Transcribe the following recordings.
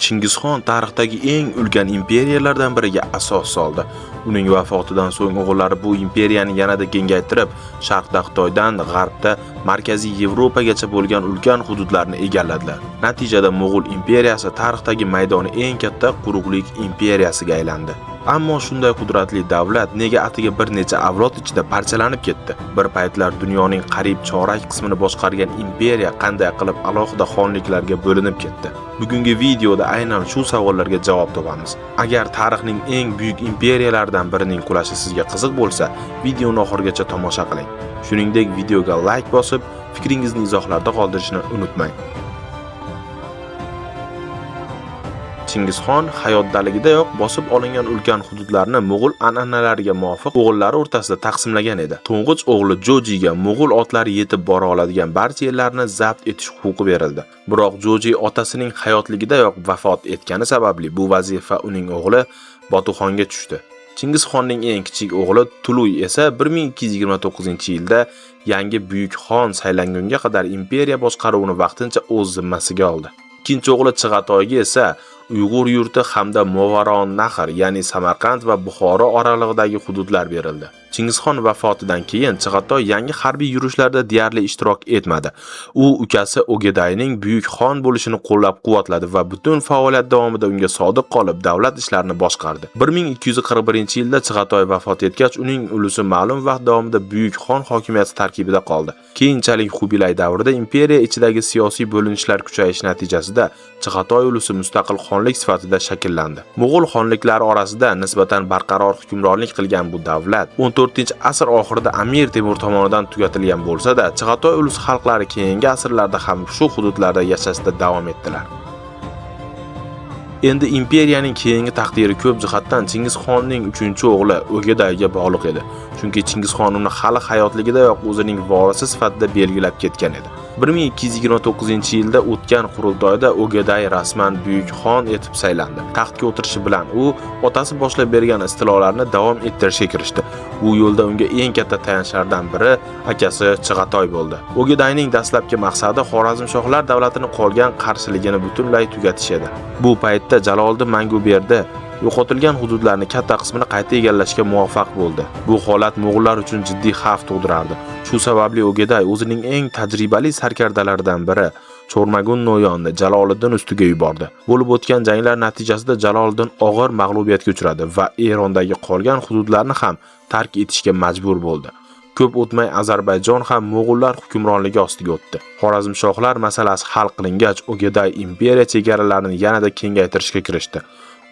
Chingizxon tarixdagi eng ulkan imperiyalardan biriga asos soldi. Uning vafotidan so'ng o'g'illari bu imperiyani yanada kengaytirib, sharqda Xitoydan g'arbda Markaziy Yevropagacha bo'lgan ulkan hududlarni egalladilar. Natijada Mo'g'ul imperiyasi tarixdagi maydoni eng katta quruqlik imperiyasiga aylandi. Ammo shunday qudratli davlat nega atiga bir necha avlod ichida parchalanib ketdi? Bir paytlar dunyoning qariyb chorak qismini boshqargan imperiya qanday qilib alohida xonliklarga bo'linib ketdi? Bugungi videoda aynan shu savollarga javob topamiz. Agar tarixning eng buyuk imperiyalaridan birining qulashi sizga qiziq bo'lsa, videoni oxirigacha tomosha qiling. Shuningdek, videoga like bosib, fikringizni izohlarda qoldirishni unutmang. Chingizxon hayotdaligidayoq bosib olingan ulkan hududlarni Mo'g'ul an'analariga muvofiq o'g'illari o'rtasida taqsimlagan edi. To'ng'ich o'g'li Jojiga Mo'g'ul otlari yetib bora oladigan barcha yerlarni zabt etish huquqi berildi. Biroq Joji otasining hayotligidayoq vafot etgani sababli bu vazifa uning o'g'li Botuxonga tushdi. Chingizxonning eng kichik o'g'li Tuluy esa 1229-yilda yangi buyuk xon saylangunga qadar imperiya boshqaruvini vaqtincha o'z zimmasiga oldi. Ikkinchi o'g'li Chig'atoyga esa Uyg'ur yurti hamda Movaron Nahr, ya'ni Samarqand va Buxoro oralig'idagi hududlar berildi. Chingizxon vafotidan keyin Chig'atoy yangi harbiy yurishlarda deyarli ishtirok etmadi. U ukasi O'gedayning buyuk xon bo'lishini qo'llab-quvvatladi va butun faoliyat davomida unga sodiq qolib, davlat ishlarini boshqardi. 1241-yilda Chig'atoy vafot etgach, uning ulusi ma'lum vaqt davomida buyuk xon hokimiyati tarkibida qoldi. Keyinchalik Xubilay davrida imperiya ichidagi siyosiy bo'linishlar kuchayish natijasida Chig'atoy ulusi mustaqil xonlik sifatida shakllandi. Mo'g'ul xonliklari orasida nisbatan barqaror hukmronlik qilgan bu davlat 14-asr oxirida Amir Temur tomonidan tugatilgan bo'lsa-da, Chig'atoy ulusi xalqlari keyingi asrlarda ham shu hududlarda yashashda davom etdilar. Endi imperiyaning keyingi taqdiri ko'p jihatdan Chingizxonning 3-o'g'li O'gedayga bog'liq edi. Chunki Chingizxon uni hali hayotligidayoq o'zining vorisi sifatida belgilab ketgan edi. 1229-yilda o'tgan qurultoyda O'geday rasman buyuk xon etib saylandi. Taxtga o'tirishi bilan u otasi boshlab bergan istilolarni davom ettirishga kirishdi. Bu yo'lda unga eng katta tayanchlardan biri akasi Chig'atoy bo'ldi. O'gedayning dastlabki maqsadi Xorazmshohlar davlatini qolgan qarshiligini butunlay tugatish edi. Bu paytda Jaloliddin Manguberdi yo'qotilgan hududlarning katta qismini qayta egallashga muvaffaq bo'ldi. Bu holat Mo'g'ullar uchun jiddiy xavf tug'dirardi. Shu sababli O'geday o'zining eng tajribali sarkardalaridan biri Cho'rmagun No'yonni Jaloliddin ustiga yubordi. Bo'lib o'tgan janglar natijasida Jaloliddin og'ir mag'lubiyatga uchradi va Erondagi qolgan hududlarni ham tark etishga majbur bo'ldi. Ko'p o'tmay Ozarbayjon ham Mo'g'ullar hukmronligi ostiga o'tdi. Xorazmshohlar masalasi hal qilingach, O'geday imperiya chegaralarini yanada kengaytirishga kirishdi.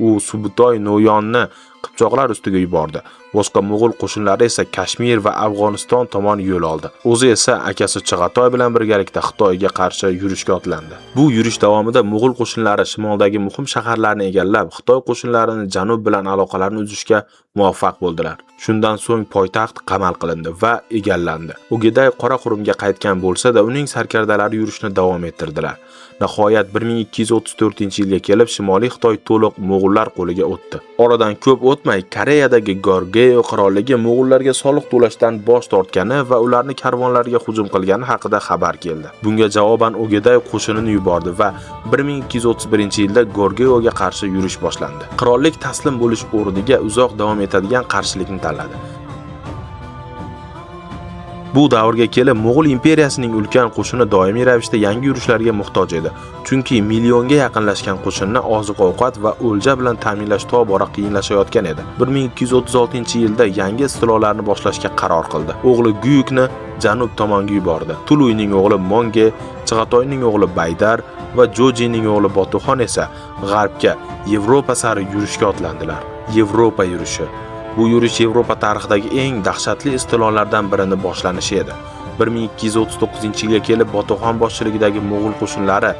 U Subutoy No'yonni Qipchoqlar ustiga yubordi. Boshqa Mo'g'ul qo'shinlari esa Kashmir va Afg'oniston tomon yo'l oldi. O'zi esa akasi Chig'atoy bilan birgalikda Xitoyga qarshi yurishga otlandi. Bu yurish davomida Mo'g'ul qo'shinlari shimoldagi muhim shaharlarni egallab, Xitoy qo'shinlarini janub bilan aloqalarni uzishga muvaffaq bo'ldilar. Shundan so'ng poytaxt qamal qilindi va egallandi. O'geday Qoraqurumga qaytgan bo'lsa-da, uning sarkardalari yurishni davom ettirdilar. Nihoyat 1234-yilga kelib Shimoliy Xitoy to'liq Mo'g'ullar qo'liga o'tdi. Oradan ko'p o'tmay Koreyadagi Goryeo qirolligi Mo'g'ullarga soliq to'lashdan bosh tortgani va ularni karvonlarga hujum qilgani haqida xabar keldi. Bunga javoban O'geday qo'shinini yubordi va 1231-yilda Goryeoga qarshi yurish boshlandi. Qirollik taslim bo'lish o'rniga uzoq davom etadigan qarshilikni tanladi. Bu davrga kelib Mo'g'ul imperiyasining ulkan qo'shini doimiy ravishda yangi yurishlarga muhtoj edi. Chunki millionga yaqinlashgan qo'shinni oziq-ovqat va o'lja bilan ta'minlash tobora qiyinlashayotgan edi. 1236-yilda yangi istilolarni boshlashga qaror qildi. O'g'li Guyukni janub tomonga yubordi. Tuluyning o'g'li Monge, Chig'atoyning o'g'li Baydar va Jojining o'g'li Botuxon esa g'arbga, Yevropa sari yurishga otlandilar. Yevropa yurishi. Bu yurish Yevropa tarixidagi eng dahshatli istilolardan birini boshlanishi edi. 1239-yilga kelib Botuxon boshchiligidagi Mo'g'ul qo'shinlari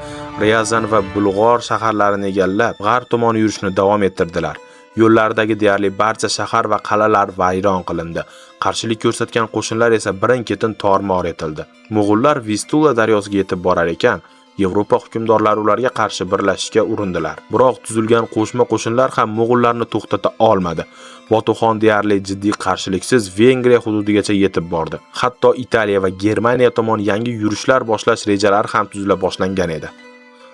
Ryazan va Bulg'or shaharlarini egallab, g'arb tomon yurishni davom ettirdilar. Yo'llardagi deyarli barcha shahar va qal'alar vayron qilindi. Qarshilik ko'rsatgan qo'shinlar esa birin-ketin tor-mor etildi. Mo'g'ullar Vistula daryosiga yetib borar ekan, Yevropa hukmdorlari ularga qarshi birlashishga urindilar. Biroq tuzilgan qo'shma qo'shinlar ham Mo'g'ullarni to'xtata olmadi. Botuxon deyarli jiddiy qarshiliksiz Vengriya hududigacha yetib bordi. Hatto Italiya va Germaniya tomon yangi yurishlar boshlash rejalari ham tuzila boshlangan edi.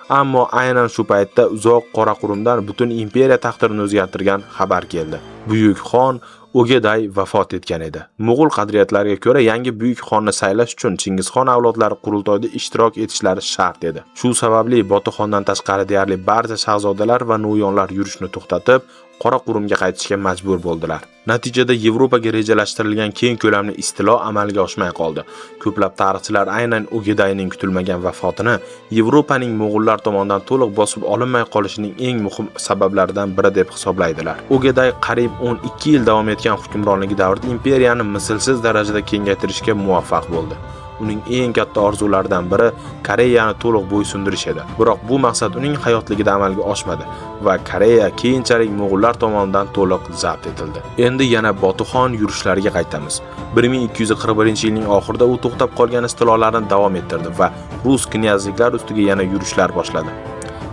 Ammo aynan shu paytda uzoq Qoraqurumdan butun imperiya taqdirini o'zgartirgan xabar keldi. Buyuk xon O'geday vafot etgan edi. Mo'g'ul qadriyatlariga ko'ra yangi buyuk xonni saylash uchun Chingizxon avlodlari qurultoyda ishtirok etishlari shart edi. Shu sababli Botuxondan tashqari deyarli barcha shahzodalar va no'yonlar yurishni to'xtatib, Qoraqurumga qaytishga majbur bo'ldilar. Natijada Yevropaga rejalashtirilgan keng ko'lamli istilo amalga oshmay qoldi. Ko'plab tarixchilar aynan O'gedayning kutilmagan vafotini Yevropaning Mo'g'ullar tomonidan to'liq bosib olinmay qolishining eng muhim sabablaridan biri deb hisoblaydilar. O'geday qariyb 12 yil davom etgan hukmronligi davrida imperiyani mislsiz darajada kengaytirishga muvaffaq bo'ldi. Uning eng katta orzularidan biri Koreyani to'liq bo'ysundirish edi. Biroq bu maqsad uning hayotligida amalga oshmadi va Koreya keyinchalik Mo'g'ullar tomonidan to'liq zabt etildi. Endi yana Botuxon yurishlariga qaytamiz. 1241-yilning oxirida u to'xtab qolgan istilolarni davom ettirdi va rus knyazliklar ustiga yana yurishlar boshladi.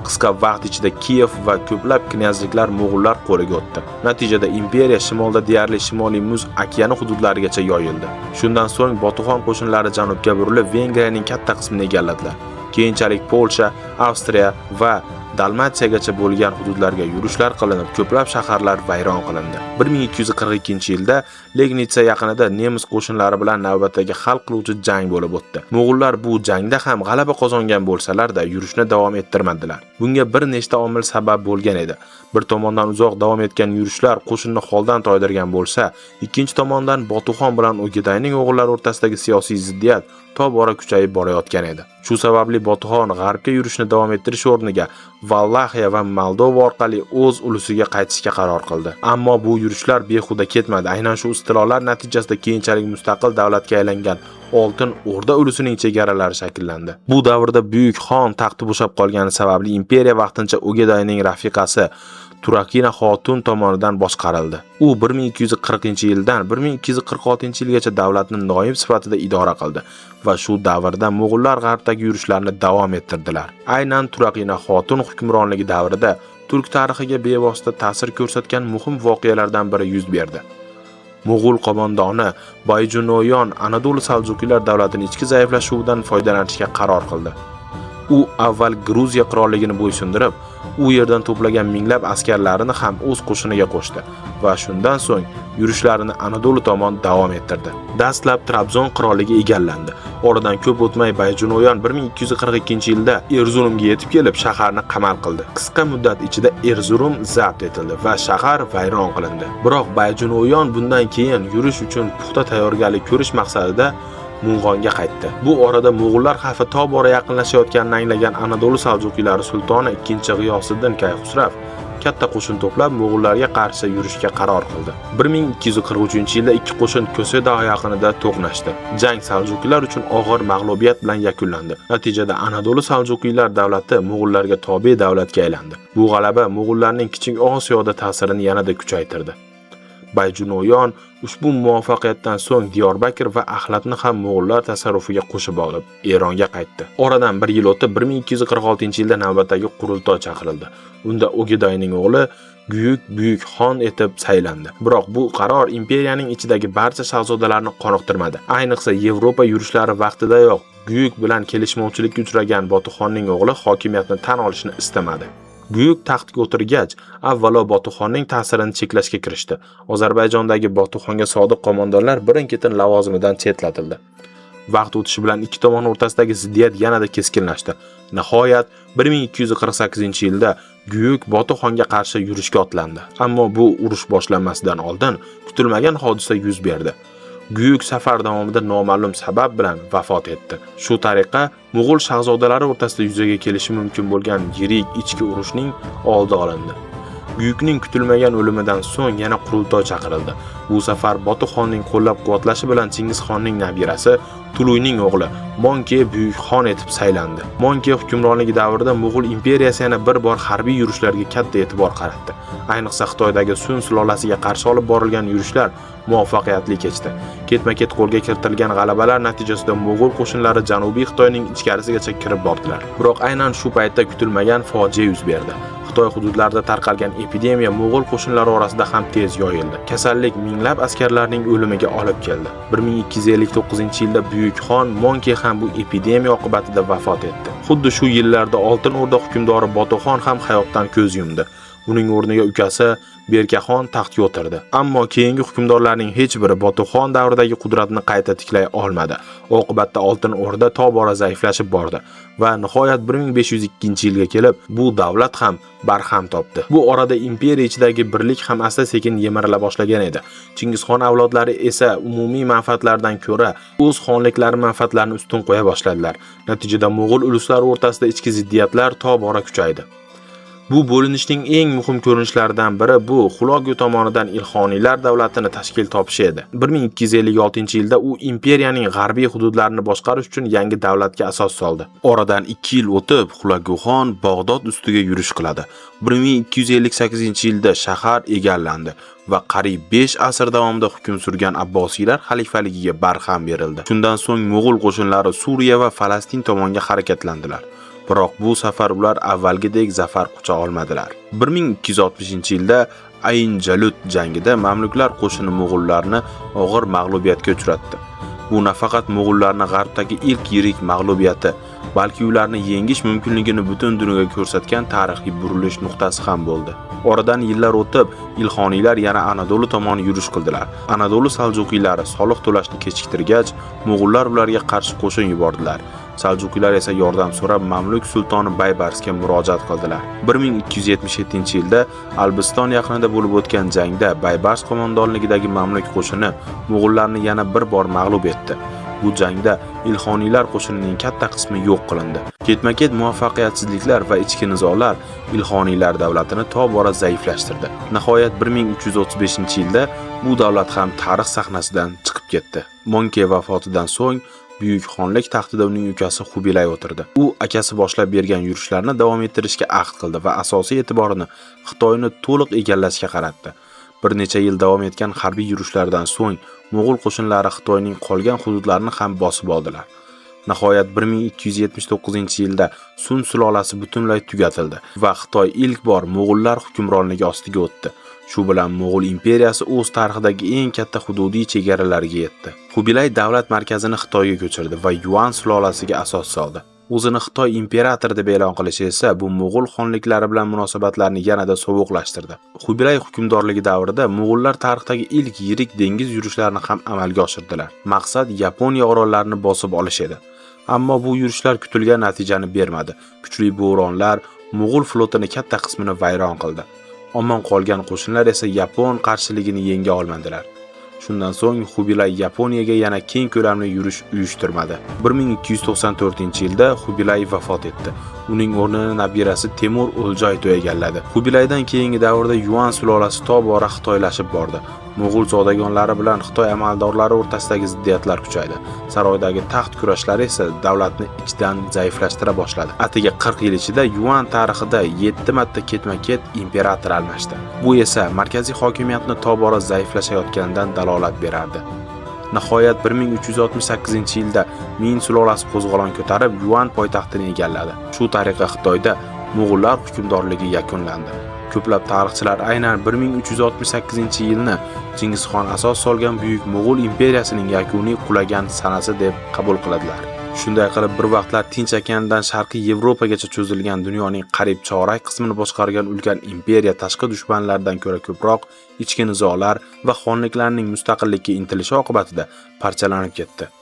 Qisqa vaqt ichida Kiyev va ko'plab knyazliklar Mo'g'ullar qo'liga o'tdi. Natijada imperiya shimolda deyarli Shimoliy Muz okeani hududlarigacha yoyildi. Shundan so'ng Botuxon qo'shinlari janubga burilib, Vengriyaning katta qismini egalladilar. Keyinchalik Polsha, Avstriya va Dalmatsiyagacha bo'lgan hududlarga yurishlar qilinib, ko'plab shaharlar vayron qilindi. 1242-yilda Legnitsa yaqinida nemis qo'shinlari bilan navbatdagi hal qiluvchi jang bo'lib o'tdi. Mo'g'ullar bu jangda ham g'alaba qozongan bo'lsalar-da, yurishni davom ettirmadilar. Bunga bir nechta omil sabab bo'lgan edi. Bir tomondan uzoq davom etgan yurishlar qo'shinni holdan toydirgan bo'lsa, ikkinchi tomondan Botuxon bilan O'gedayning o'g'illari o'rtasidagi siyosiy ziddiyat tobora kuchayib borayotgan edi. Shu sababli Botuxon g'arbga yurishni davom ettirish o'rniga Vallaxiya va Moldova orqali o'z ulusiga qaytishga qaror qildi. Ammo bu yurishlar behuda ketmadi. Aynan shu istilolar natijasida keyinchalik mustaqil davlatga aylangan Oltin O'rda ulusining chegaralari shakllandi. Bu davrda buyuk xon taxti bo'shab qolgani sababli imperiya vaqtincha O'gedayning rafiqasi Turakina xotun tomonidan boshqarildi. U 1240-yildan 1246-yilgacha davlatni noib sifatida idora qildi va shu davrda Mo'g'ullar g'arbdagi yurishlarni davom ettirdilar. Aynan Turakina xotun hukmronligi davrida turk tarixiga bevosita ta'sir ko'rsatgan muhim voqealardan biri yuz berdi. Mo'g'ul qo'mondoni Bayjunoyon Anadolu Saljuqiylar davlatining ichki zaiflashuvidan foydalanishga qaror qildi. U avval Gruziya qirolligini bo'ysundirib, u yerdan to'plagan minglab askarlarini ham o'z qo'shiniga qo'shdi va shundan so'ng yurishlarini Anadolu tomon davom ettirdi. Dastlab Trabzon qirolligi egallandi. Oradan ko'p o'tmay Bayjunoyon 1242-yilda Erzurumga yetib kelib, shaharni qamal qildi. Qisqa muddat ichida Erzurum zabt etildi va shahar vayron qilindi. Biroq Bayjunoyon bundan keyin yurish uchun puxta tayyorgarlik ko'rish maqsadida Mung'onga qaytdi. Bu orada Mo'g'ullar xavfi tobora yaqinlashayotganini anglagan Anadolu Saljuqiylari sultoni 2-G'iyosiddin Kayxusrav katta qo'shin to'plab Mo'g'ullarga qarshi yurishga qaror qildi. 1243-yilda ikki qo'shin Kosedo yaqinida to'qnashdi. Jang Saljuqiylar uchun og'ir mag'lubiyat bilan yakunlandi. Natijada Anadolu Saljuqiylar davlati Mo'g'ullarga tobe davlatga aylandi. Bu g'alaba Mo'g'ullarning Kichik Osiyoda ta'sirini yanada kuchaytirdi. Bayjunoyon ushbu muvaffaqiyatdan so'ng Diyorbakr va Axlatni ham Mo'g'ullar tasarrufiga qo'shib olib, Eronga qaytdi. Oradan 1 yil o'tib 1246-yilda navbatdagi qurultoy chaqirildi. Unda O'gedayning o'g'li buyuk xon etib saylandi. Biroq bu qaror imperiyaning ichidagi barcha shahzodalarni qoniqtirmadi. Ayniqsa Yevropa yurishlari vaqtidayoq Buyuk bilan kelishmovchilikka uchragan Botuxonning o'g'li hokimiyatni tan olishni istamadi. Buyuk taxtga o'tirgach, avvalo Botuxonning ta'sirini cheklashga kirishdi. Ozarbayjondagi Botuxonga sodiq qo'mondonlar birin-ketin lavozimidan chetlatildi. Vaqt o'tishi bilan ikki tomon o'rtasidagi ziddiyat yanada keskinlashdi. Nihoyat 1248-yilda Buyuk Botuxonga qarshi yurishga otlandi. Ammo bu urush boshlanmasidan oldin kutilmagan hodisa yuz berdi. Buyuk safar davomida noma'lum sabab bilan vafot etdi. Shu tariqa Mo'g'ul shahzodalari o'rtasida yuzaga kelishi mumkin bo'lgan yirik ichki urushning oldi olindi. Buyukning kutilmagan o'limidan so'ng yana qurultoy chaqirildi. Bu safar Botuxonning qo'llab-quvvatlashi bilan Chingizxonning nabirasi Tuluyning o'g'li Monke buyuk xon etib saylandi. Monke hukmronligi davrida Mo'g'ul imperiyasi yana bir bor harbiy yurishlarga katta e'tibor qaratdi. Ayniqsa Xitoydagi Sun sulolasiga qarshi olib borilgan yurishlar muvaffaqiyatli kechdi. Ketma-ket qo'lga kiritilgan g'alabalar natijasida Mo'g'ul qo'shinlari Janubiy Xitoyning ichkarisigacha kirib bordilar. Biroq aynan shu paytda kutilmagan fojia yuz berdi. Xitoy hududlarida tarqalgan epidemiya Mo'g'ul qo'shinlari orasida ham tez yoyildi. Kasallik minglab askarlarning o'limiga olib keldi. 1259-yilda buyuk xon Monke ham bu epidemiya oqibatida vafot etdi. Xuddi shu yillarda Oltin O'rda hukmdori Botuxon ham hayotdan ko'z yumdi. Uning o'rniga ukasi Berkaxon taxtga o'tirdi. Ammo keyingi hukmdorlarning hech biri Botuxon davridagi qudratini qayta tiklay olmadi. Oqibatda Oltin O'rda tobora zaiflashib bordi va nihoyat 1502-yilga kelib, bu davlat ham barham topdi. Bu orada imperiya ichidagi birlik ham asta-sekin yemirila boshlagan edi. Chingizxon avlodlari esa umumiy manfaatlardan ko'ra o'z xonliklari manfaatlarini ustun qo'ya boshladilar. Natijada Mo'g'ul uluslari o'rtasida ichki ziddiyatlar tobora kuchaydi. Bu bo'linishning eng muhim ko'rinishlaridan biri bu Xulogyu tomonidan Ilxoniylar davlatini tashkil topishi edi. 1256-yilda u imperiyaning g'arbiy hududlarini boshqarish uchun yangi davlatga asos soldi. Oradan 2 yil o'tib Xulaguxon Bag'dod ustiga yurish qiladi. 1258-yilda shahar egallandi va qariyb 5 asr davomida hukm surgan Abbosiylar xalifaligiga barham berildi. Shundan so'ng Mo'g'ul qo'shinlari Suriya va Falastin tomonga harakatlandilar. Biroq bu safar ular avvalgidek zafar qucha olmadilar. 1260-yilda Ayn Jalut jangida mamluklar qo'shini Mo'g'ullarni og'ir mag'lubiyatga uchratdi. Bu nafaqat Mo'g'ullarning g'arbdagi ilk yirik mag'lubiyati, balki ularni yengish mumkinligini butun dunyoga ko'rsatgan tarixiy burilish nuqtasi ham bo'ldi. Oradan yillar o'tib, Ilxoniylar yana Anadolu tomon yurish qildilar. Anadolu Saljuqiylari soliq to'lashni kechiktirgach, Mo'g'ullar ularga qarshi qo'shin yubordilar. Saljuqiylar esa yordam so'rab mamluk sultoni Baybarsga murojaat qildilar. 1277-yilda Albiston yaqinida bo'lib o'tgan jangda Baybars qo'mondonligidagi mamluk qo'shini Mo'g'ullarni yana bir bor mag'lub etdi. Bu jangda Ilxoniylar qo'shinining katta qismi yo'q qilindi. Ketma-ket muvaffaqiyatsizliklar va ichki nizolar Ilxoniylar davlatini tobora zaiflashtirdi. Nihoyat 1335-yilda bu davlat ham tarix sahnasidan chiqib ketdi. Monke vafotidan so'ng buyuk xonlik taxtida uning ukasi Xubilay o'tirdi. U akasi boshlab bergan yurishlarni davom ettirishga ahd qildi va asosiy e'tiborini Xitoyni to'liq egallashga qaratdi. Bir necha yil davom etgan harbiy yurishlardan so'ng Mo'g'ul qo'shinlari Xitoyning qolgan hududlarini ham bosib oldilar. Nihoyat 1279-yilda Sun sulolasi butunlay tugatildi va Xitoy ilk bor Mo'g'ullar hukmronligi ostiga o'tdi. Shu bilan Mo'g'ul imperiyasi o'z tarixidagi eng katta hududiy chegaralariga yetdi. Xubilay davlat markazini Xitoyga ko'chirdi va Yuan sulolasiga asos soldi. O'zini Xitoy imperatori deb e'lon qilishi esa bu Mo'g'ul xonliklari bilan munosabatlarni yanada sovuqlashtirdi. Xubilay hukmdorligi davrida Mo'g'ullar tarixdagi ilk yirik dengiz yurishlarini ham amalga oshirdilar. Maqsad Yaponiya orollarini bosib olish edi. Ammo bu yurishlar kutilgan natijani bermadi. Kuchli bo'ronlar Mo'g'ul flotini katta qismini vayron qildi. Omon qolgan qo'shinlar esa Yapon qarshiligini yenga olmadilar. Shundan so'ng Xubilay Yaponiyaga yana keng ko'lamli yurish uyushtirmadi. 1294-yilda Xubilay vafot etdi. Uning o'rnini nabirasi Temur O'ljoyto egalladi. Xubilaydan keyingi davrda Yuan sulolasi tobora xitoylashib bordi. Mo'g'ul zodagonlari bilan Xitoy amaldorlari o'rtasidagi ziddiyatlar kuchaydi. Saroydagi taxt kurashlari esa davlatni ichdan zaiflashtira boshladi. Atigi 40 yil ichida Yuan tarixida 7 marta ketma-ket imperator almashdi. Bu esa markaziy hokimiyatni tobora zaiflashayotganidan dalolat berardi. Nihoyat 1368-yilda Min sulolasi qo'zg'olon ko'tarib Yuan poytaxtini egalladi. Shu tariqa Xitoyda Mo'g'ullar hukmdorligi yakunlandi. Ko'plab tarixchilar aynan 1368-yilni Chingizxon asos solgan buyuk Mo'g'ul imperiyasining yakuniy qulagan sanasi deb qabul qiladilar. Shunday qilib bir vaqtlar Tinch okeanidan Sharqiy Yevropagacha cho'zilgan dunyoning qariyb chorak qismini boshqargan ulkan imperiya tashqi dushmanlardan ko'ra ko'proq ichki nizolar va xonliklarning mustaqillikka intilishi oqibatida parchalanib ketdi.